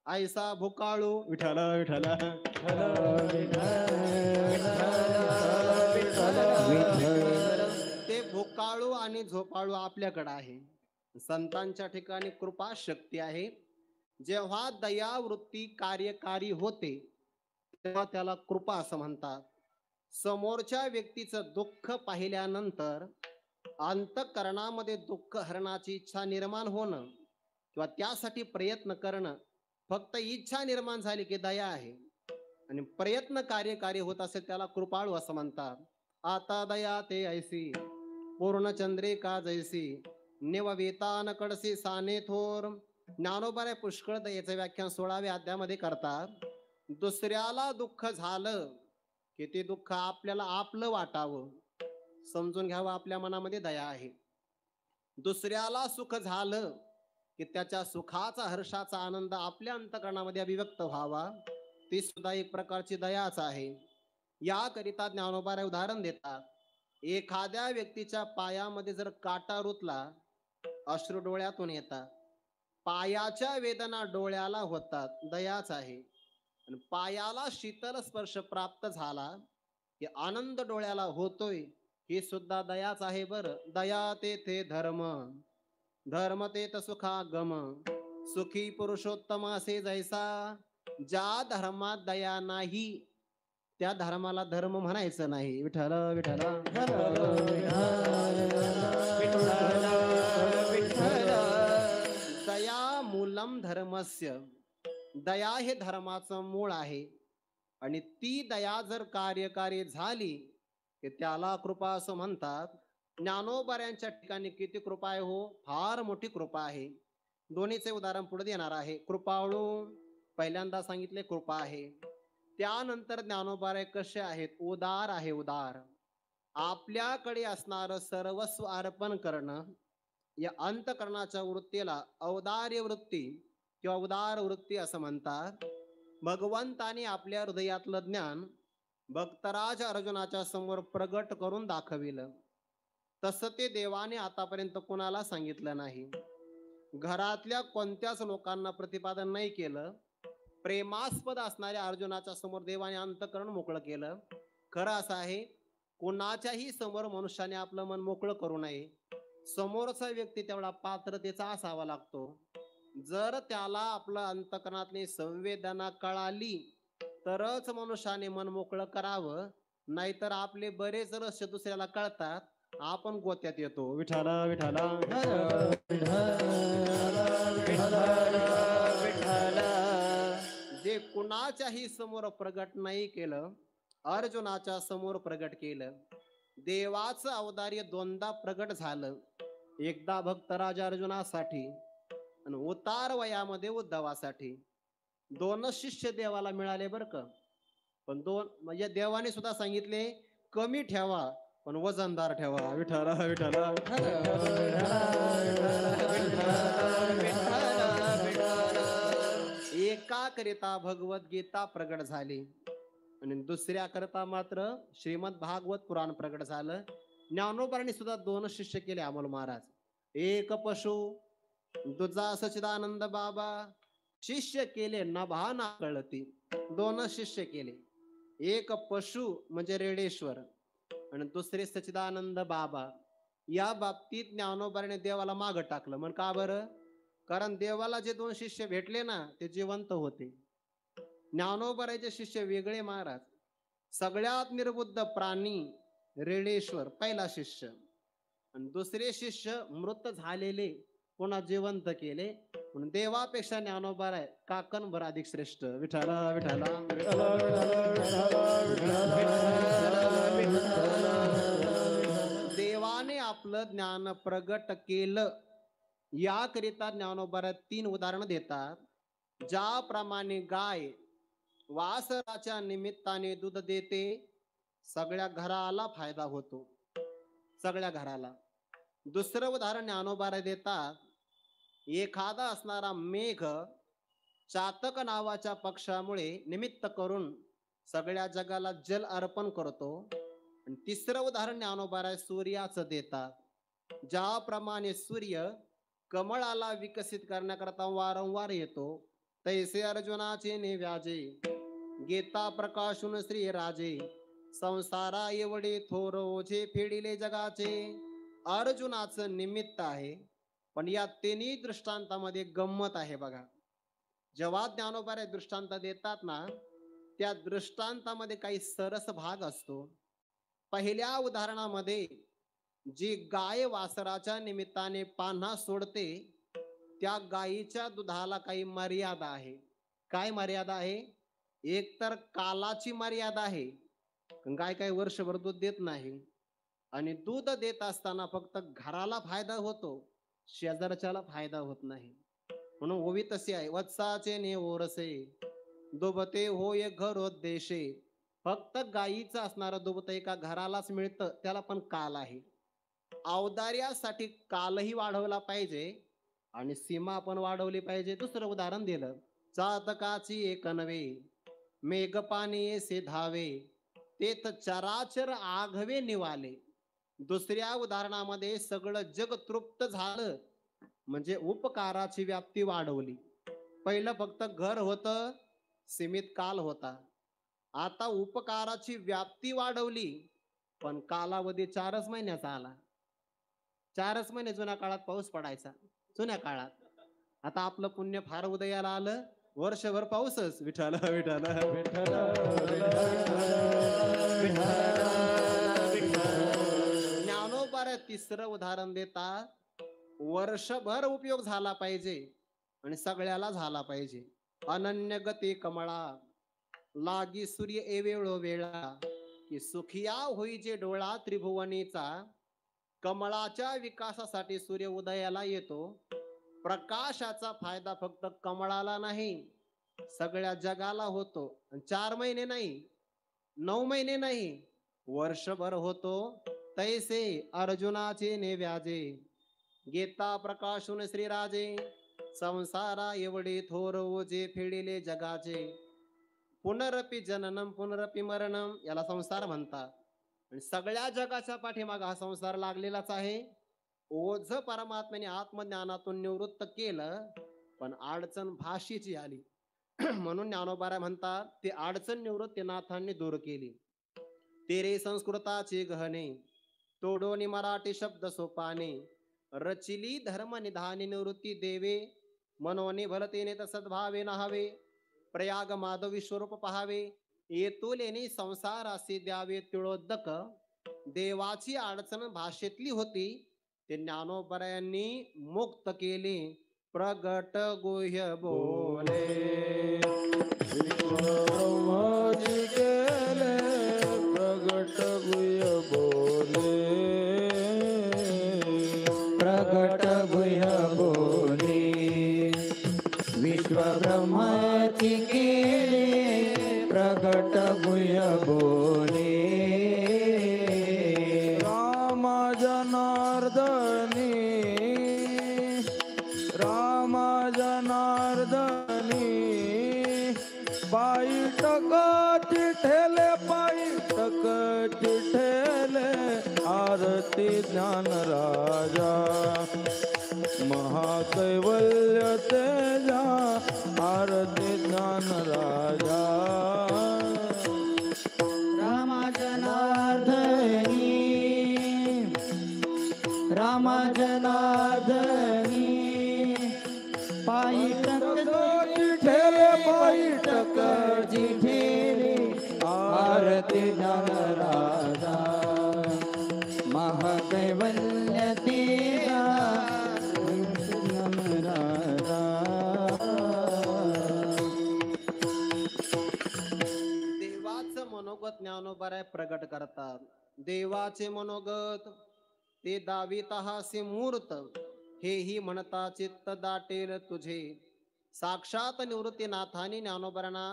ऐसा भुकाळू. विठाला विठाला ते भुकाळू आणि झोपाळू आपल्याकडे आहे. संतांच्या ठिकाणी कृपा शक्ती आहे. जेव्हा दया वृत्ती कार्यकारी होते तेव्हा त्याला कृपा असं म्हणतात. समोरच्या व्यक्तीचं दुःख पाहिल्यानंतर अंतःकरणामध्ये दुःख हरणाची इच्छा निर्माण होणं किंवा त्यासाठी प्रयत्न करणं, फक्त इच्छा निर्माण झाली की दया आहे. आणि प्रयत्न कार्यकारी होत असेल त्याला कृपाळू असं म्हणतात. आता दया ते ऐसी पूर्णचंद्रिका जैसी निववितान कडसी साने थोर. ज्ञानोबाऱ्या पुष्कळ दयेचं व्याख्यान 16व्या अध्यायामध्ये करतात. दुसऱ्याला दुःख झालं की ते दुःख आपल्याला आपलं वाटावं, समजून घ्यावं, आपल्या मनामध्ये दया आहे. दुसऱ्याला सुख झालं की त्याच्या सुखाचा हर्षाचा आनंद आपल्या अंतकरणामध्ये अभिव्यक्त व्हावा, ती सुद्धा एक प्रकारची दयाच आहे. याकरिता ज्ञानोबाऱ्या उदाहरण देतात. एखाद्या व्यक्तीच्या पायामध्ये जर काटा रुतला, अश्रू डोळ्यातून येतात, पायाच्या वेदना डोळ्याला होतात, दयाच आहे. आणि पायाला शीतल स्पर्श प्राप्त झाला की आनंद डोळ्याला होतोय, ही सुद्धा दयाच आहे. बर, दया तेथे धर्म, धर्म तेथ सुखागम, सुखी पुरुषोत्तम असे जैसा. ज्या धर्मात दया नाही त्या धर्माला धर्म म्हणायचं नाही. विठ्ठल विठ्ठल दया मूलम धर्मस्य. दया हे धर्माचं मूळ आहे. आणि ती दया जर कार्यकारी झाली की त्याला कृपा असं म्हणतात. ज्ञानोबाऱ्यांच्या ठिकाणी किती कृपा आहे हो, फार मोठी कृपा आहे. दोन्हीचे उदाहरण पुढे देणार आहे. कृपाळू पहिल्यांदा सांगितले कृपा आहे. त्यानंतर ज्ञानोबारे कसे आहेत, उदार आहे. उदार, आपल्याकडे असणारं सर्वस्व अर्पण करणं, या अंतकरणाच्या वृत्तीला औदार्य वृत्ती किंवा उदार वृत्ती असं म्हणतात. भगवंताने आपल्या हृदयातलं ज्ञान भक्तराज अर्जुनाच्या समोर प्रगट करून दाखविलं. तसं ते देवाने आतापर्यंत कोणाला सांगितलं नाही. घरातल्या कोणत्याच लोकांना प्रतिपादन नाही केलं. प्रेमास्पद असणाऱ्या अर्जुनाच्या समोर देवाने अंतकरण मोकळं केलं. खरं असं आहे, कोणाच्याही समोर मनुष्याने आपलं मन मोकळं करू नये. समोरचा व्यक्ती तेवढा पात्रतेचा असावा लागतो. जर त्याला आपलं अंतकरणातली संवेदना कळाली तरच मनुष्याने मन मोकळं करावं. नाहीतर आपले बरेच रहस्य दुसऱ्याला कळतात, आपण गोत्यात येतो. विठाला विठाला जे कुणाच्याही समोर प्रगट नाही केलं, अर्जुनाच्या समोर प्रगट केलं. देवाचं औदार्य दोनदा प्रगट झालं. एकदा भक्तराज अर्जुनासाठी आणि उतार वयामध्ये उद्धवासाठी. दोनच शिष्य देवाला मिळाले बर का. पण दोन म्हणजे देवाने सुद्धा सांगितले कमी ठेवा पण वजनदार ठेवा. विठाला विठाला एका करिता भगवद्गीता प्रगट झाली आणि दुसऱ्या करता मात्र श्रीमद भागवत पुराण प्रगट झालं. ज्ञानोबांनी सुद्धा दोन शिष्य केले अमोल महाराज. एक पशु, दुजा सच्चिदानंद बाबा. शिष्य केले नभा ना कळती. दोन शिष्य केले. एक पशु म्हणजे रेडेश्वर आणि दुसरे सच्चिदानंद बाबा. या बाबतीत ज्ञानोबाने देवाला मागं टाकलं. म्हण का बरं? कारण देवाला जे दोन शिष्य भेटले ना ते जिवंत होते. ज्ञानोबाचे शिष्य वेगळे महाराज. सगळ्यात निर्बुद्ध प्राणी रेडेश्वर पहिला शिष्य आणि दुसरे शिष्य मृत झालेले पुन्हा जिवंत केले. म्हणून देवापेक्षा ज्ञानोबा आहे काकणभर अधिक श्रेष्ठ. विठाला विठाला देवाने आपलं ज्ञान प्रगट केलं. याकरिता ज्ञानोबा तीन उदाहरण देतात. ज्याप्रमाणे गाय वासराच्या निमित्ताने दूध देते, सगळ्या घराला फायदा होतो, सगळ्या घराला. दुसरं उदाहरण ज्ञानोबा देतात. एखादा असणारा मेघ चातक नावाच्या पक्षामुळे निमित्त करून सगळ्या जगाला जल अर्पण करतो. आणि तिसरं उदाहरण ज्ञानोबा सूर्याचं देतात. ज्याप्रमाणे सूर्य कमळाला विकसित करण्याकरता वारंवार येतो, तैसे अर्जुनाचे निव्याजे गीता प्रकाशून श्री राजे. संसारा एवढे थोर ओझे फेडिले जगाचे. अर्जुनाचं निमित्त आहे. पण या तिन्ही दृष्टांतामध्ये गंमत आहे बघा. जेव्हा ज्ञानोबा दृष्टांत देतात ना, त्या दृष्टांतामध्ये काही सरस भाग असतो. पहिल्या उदाहरणामध्ये जी गाय वासराच्या निमित्ताने पान्हा सोडते त्या गायीच्या दुधाला काही मर्यादा आहे. काय मर्यादा आहे? एक तर कालाची मर्यादा आहे. गाय काही वर्षभर दूध देत नाही आणि दूध देत असताना फक्त घराला फायदा होतो, शेजारच्याला फायदा होत नाही. म्हणून ओवी तशी आहे, वत्साचे ने ओरसे दुभते होय घरोद्देशे. फक्त गायीचं असणारं दुभत एका घरालाच मिळतं, त्याला पण काल आहे. औदार्यासाठी कालही वाढवला पाहिजे आणि सीमा पण वाढवली पाहिजे. दुसरं उदाहरण दिलं, चातकाची एक नवे मेघपाणी से धावे तेथ चराचर आघवे निवाले. दुसऱ्या उदाहरणामध्ये सगळं जग तृप्त झालं म्हणजे उपकाराची व्याप्ती वाढवली. पहिलं फक्त घर होतं, सीमित काल होता. आता उपकाराची व्याप्ती वाढवली पण कालावधी 4च महिन्याचा आला. 4च महिने जुन्या काळात पाऊस पडायचा, जुन्या काळात. आता आपलं पुण्य फार उदयाला आलं, वर्षभर पाऊसच. विठाला विठाला ज्ञानोबाऱ्या तिसरं उदाहरण देतात, वर्षभर उपयोग झाला पाहिजे आणि सगळ्याला झाला पाहिजे. अनन्य गती कमळा लागी सूर्य एवेळो वेळा की सुखिया होई जे डोळा त्रिभुवनीचा. कमळाच्या विकासासाठी सूर्य उदयाला येतो. प्रकाशाचा फायदा फक्त कमळाला नाही, सगळ्या जगाला होतो. 4 महिने नाही, 9 महिने नाही, वर्षभर होतो. तैसे अर्जुनाचे नेव्याजे गीता प्रकाशून श्रीराजे. संसारा एवढे थोर ओझे फेडिले जगाचे. पुनरपि जननम पुनरपि मरणम, याला संसार म्हणतात. आणि सगळ्या जगाच्या पाठीमागे हा संसार लागलेलाच आहे. ओझ परमात्म्याने आत्मज्ञानातून निवृत्त केलं पण अडचण भाषेची आली. म्हणून ज्ञानोबा म्हणतात, ते अडचण निवृत्तीनाथांनी दूर केली. तेरे संस्कृताचे गहने तोडोनी मराठी शब्द सोपाने. रचिली धर्म निधानी निवृत्ती देवे. मनोनी भलतेने सद्भावे नहावे. प्रयाग माधव विश्वरूप पहावे. येतुलेनी संसारासी द्यावे तिळोदक. देवाची अडचण भाषेतली होती, ते ज्ञानोबरायांनी मुक्त केली. प्रगट गुह्य बोले विश्वब्रह्माची केले प्रगट गुह्य बोले. प्रगट गुह्य बोले विश्व ब्रह्माची केले प्रगट गुह्य बोले. राम जनार्दनी राम जनार्दनी पायी टकाची ठेले पायी टकाची ठेले. आरती ज्ञान राजा महाकैवल्य तेजा. आरती ज्ञान राजा राम जनार्दनी राम जनार्दनी पायी टकाची ठेले पायी टकाची ठेले. आरती ज्ञान राजा महाकैवल्य तेजा. ज्ञान राजा देवाचं मनोगत ज्ञानोबराय प्रगट करतात. देवाचे मनोगत ते दावित हासे मूर्त. हेही म्हणता चित्त दाटेल तुझे. साक्षात निवृत्तीनाथांनी ज्ञानोबरांना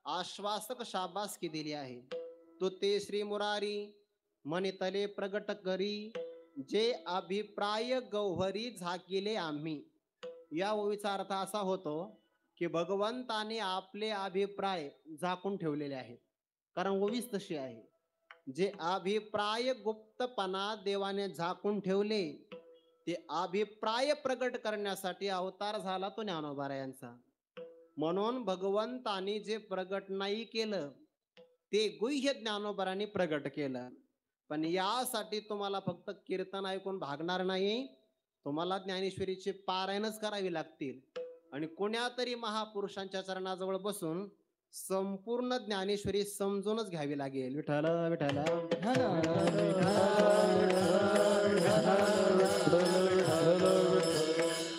आश्वासक शाबासकी दिली आहे. तू ते श्री मुरारी मनितले प्रगट करी. जे अभिप्राय गौहरी झाकिले आम्ही. या ओवीचा अर्थ असा होतो की भगवंताने आपले अभिप्राय झाकून ठेवलेले आहेत. कारण ओवीच तशी आहे, जे अभिप्राय गुप्तपणा देवाने झाकून ठेवले ते अभिप्राय प्रगट करण्यासाठी अवतार झाला तो ज्ञानोबा यांचा. म्हणून भगवंतानी जे प्रगट नाही केलं ते गुह्य ज्ञानोबरांनी प्रगट केलं. पण यासाठी तुम्हाला फक्त कीर्तन ऐकून भागणार नाही, तुम्हाला ज्ञानेश्वरीचे पारायणच करावी लागतील. आणि कोण्यातरी महापुरुषांच्या चरणाजवळ बसून संपूर्ण ज्ञानेश्वरी समजूनच घ्यावी लागेल. विठ्ठल विठ्ठल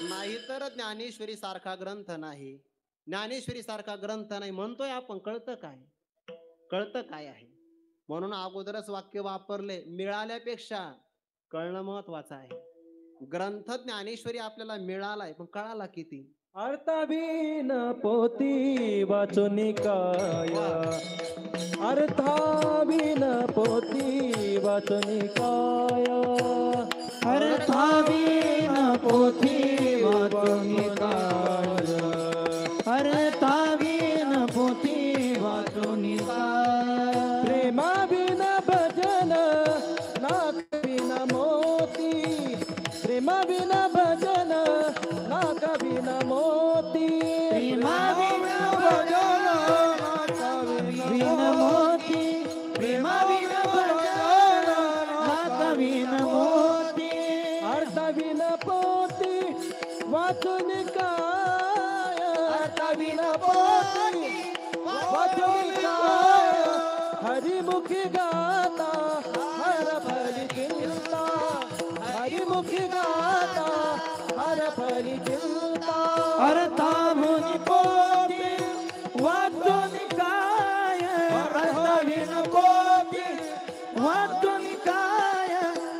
नाहीतर ज्ञानेश्वरी सारखा ग्रंथ नाही. ज्ञानेश्वरी सारखा ग्रंथ नाही म्हणतोय आपण, कळतं काय? कळतं काय आहे? म्हणून अगोदरच वाक्य वापरले, मिळाल्यापेक्षा कळणं महत्वाचं आहे. ग्रंथ ज्ञानेश्वरी आपल्याला मिळालाय, पण कळाला किती? अर्थाविन पोती वाचून काय, अर्थाविन पोती वाचून काय, अर्थाविन पोथी वाचून काय, अर्थाविन पोथी वाचून काय. प्रेमाविन भजन नाकाविन मोती, प्रेमाविन भजन नाकाविन मोती, प्रेमाविन भजन नाकाविन मोती, प्रेमाविन भजन नाकाविन मोती. अर्थाविन पोती वाचून काय, अर्थाविन पोती वाचून काय. हरिमुखी गाता हर भरी चिंता, हरिमुखी गाता हर भरी चिंता. अर्थामुनी पोती वाचून काय, अर्थाविन पोती वाचून काय.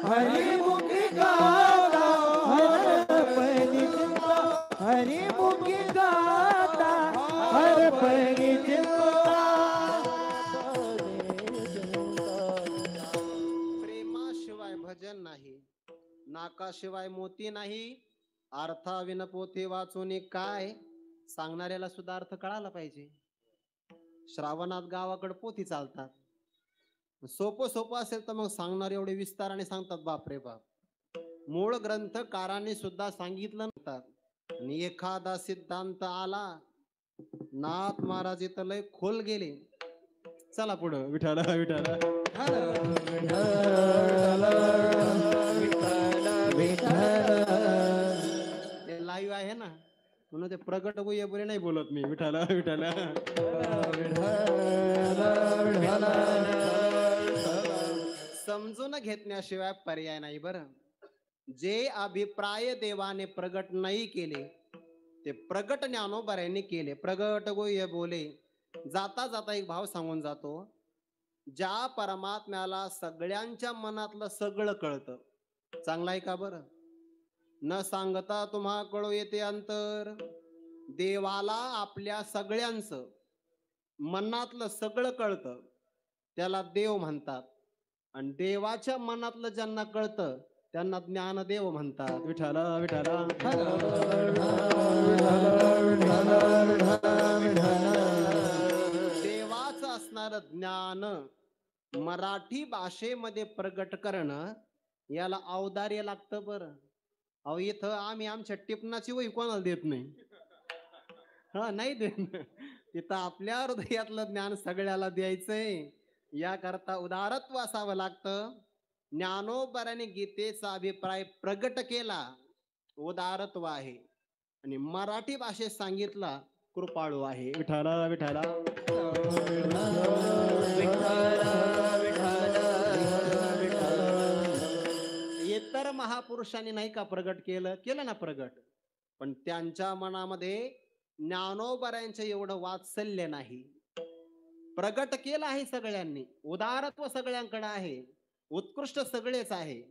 हरिमुखी गाता हर भरी चिंता, हरिमुखी गाता हर भरी चिंता. प्रेमाशिवाय भजन नाही, नाकाशिवाय मोती नाही, अर्थाविन पोथी वाचून काय. सांगणाऱ्याला सुद्धा अर्थ कळाला पाहिजे. श्रावणात गावाकडे पोथी चालतात. सोपं सोपं असेल तर मग सांगणारे एवढे विस्ताराने सांगतात, बापरे बाप. मूळ ग्रंथकारांनी सुद्धा सांगितलं नव्हतात. आणि एखादा सिद्धांत आला, नाथ महाराज इथं लय खोल गेले. चला पुढं. विठाला विठाला लाईव्ह आहे ना, म्हणून ते प्रगट गुये बोले नाही बोलत मी. विठाला विठाला समजून घेतल्याशिवाय पर्याय नाही. बरं, जे अभिप्राय देवाने प्रगट नाही केले ते प्रगट ज्ञानोबऱ्यांनी केले. प्रगट गुह्य बोले. जाता जाता एक भाव सांगून जातो. ज्या परमात्म्याला सगळ्यांच्या मनातलं सगळं कळतं, चांगलं आहे का? बरं, न सांगता तुम्हा कळू येते अंतर. देवाला आपल्या सगळ्यांचं मनातलं सगळं कळतं, त्याला देव म्हणतात. आणि देवाच्या मनातलं ज्यांना कळतं त्यांना ज्ञानदेव म्हणतात. विठाला विठाला देवाचं असणारं ज्ञान मराठी भाषेमध्ये प्रगट करणं, याला औदार्य लागतं. बरं, अहो इथं आम्ही आमच्या टिपणाची वही कोणाला देत नाही. हा, नाही देत. तिथं आपल्या हृदयातलं ज्ञान सगळ्याला द्यायचंय. याकरता उदारत्व असावं लागतं. ज्ञानोबराने गीतेचा अभिप्राय प्रगट केला, उदारत्व आहे. आणि मराठी भाषेत सांगितला, कृपाळू आहे. विठाला विठाला इतर महापुरुषांनी नाही का प्रगट केलं? केलं ना प्रगट. पण त्यांच्या मनामध्ये ज्ञानोबरांचं एवढं वात्सल्य नाही. प्रगट केलं आहे सगळ्यांनी, उदारत्व सगळ्यांकडे आहे, उत्कृष्ट सगळेच आहे.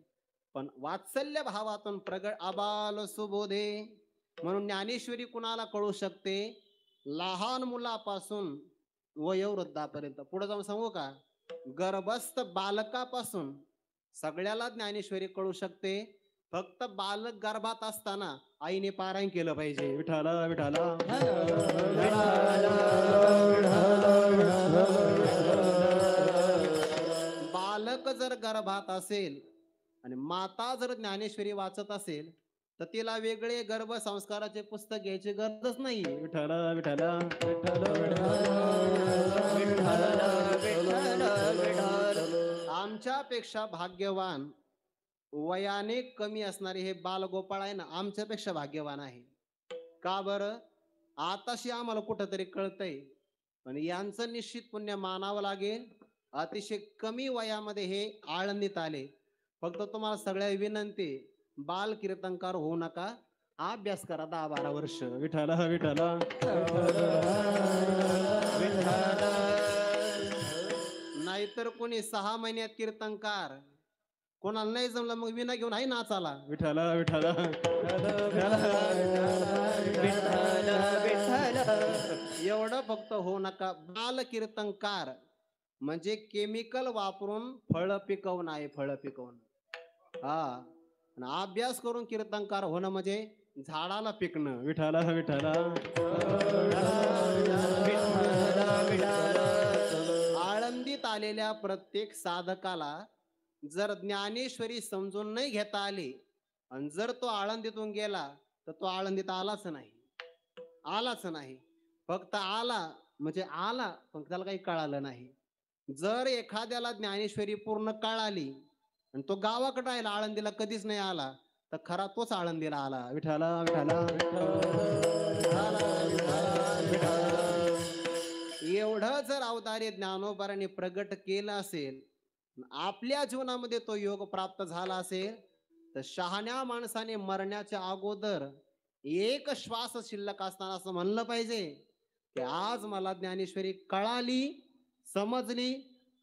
पण वात्सल्य भावातून प्रगट. अबाल सुबोधे म्हणून ज्ञानेश्वरी कुणाला कळू शकते? लहान मुलापासून वयोवृद्धापर्यंत. पुढे जाऊन सांगू का? गर्भस्थ बालकापासून सगळ्याला ज्ञानेश्वरी कळू शकते. फक्त बालक गर्भात असताना आईने पारायण केलं पाहिजे. विठाला विठाला बालक जर गर्भात असेल आणि माता जर ज्ञानेश्वरी वाचत असेल तर तिला वेगळे गर्भसंस्काराचे पुस्तक घ्यायची गरजच नाही. विठाला विठाला आमच्यापेक्षा भाग्यवान वयाने कमी असणारे हे बालगोपाळ आहे ना, आमच्यापेक्षा भाग्यवान आहे. का बरं? आताशी आम्हाला कुठंतरी कळतंय, पण यांचं निश्चित पुण्य मानावं लागेल. अतिशय कमी वयामध्ये हे आळंदीत आले. फक्त तुम्हाला सगळ्या विनंती, बाल कीर्तनकार होऊ नका. अभ्यास करा 10-12 वर्ष. विठ्ठल विठ्ठल नाहीतर कोणी 6 महिन्यात कीर्तनकार, कोणाला नाही जमलं मग विना घेऊन आहे नाचाला. विठ्ठल विठ्ठल एवढं फक्त होऊ नका. बाल कीर्तनकार म्हणजे केमिकल वापरून फळ पिकवणं आहे, फळ पिकवणं. हा, आणि अभ्यास करून कीर्तनकार होणं म्हणजे झाडाला पिकणं. विठ्ठल विठ्ठल आळंदीत आलेल्या प्रत्येक साधकाला जर ज्ञानेश्वरी समजून नाही घेता आली आणि जर तो आळंदीतून गेला तर तो आळंदीत आलाच नाही, आलाच नाही. फक्त आला म्हणजे आला, पण त्याला काही कळालं नाही. जर एखाद्याला ज्ञानेश्वरी पूर्ण कळाली आणि तो गावाकडे राहिला, आळंदीला कधीच नाही आला, तर खरा तोच आळंदीला आला. विठ्ठल एवढं जर अवतारी ज्ञानोबारांनी प्रगट केलं असेल, आपल्या जीवनामध्ये तो योग प्राप्त झाला असेल, तर शहाण्या माणसाने मरण्याच्या अगोदर एक श्वास शिल्लक असताना असं म्हणलं पाहिजे की आज मला ज्ञानेश्वरी कळाली, समजली.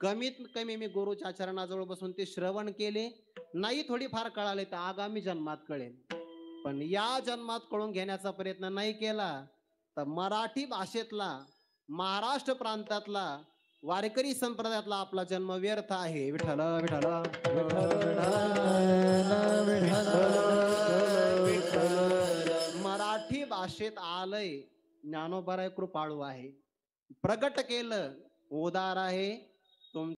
कमीत कमी मी गुरुच्या चरणाजवळ बसून ते श्रवण केले, नाही थोडीफार कळाले तर आगामी जन्मात कळेल. पण या जन्मात कळून घेण्याचा प्रयत्न नाही केला तर मराठी भाषेतला, महाराष्ट्र प्रांतातला, वारकरी संप्रदायातला आपला जन्म व्यर्थ आहे. विठ्ठल विठ्ठल मराठी भाषेत आलंय, ज्ञानोबा कृपाळू आहे, प्रगट केलं, उदार आहे.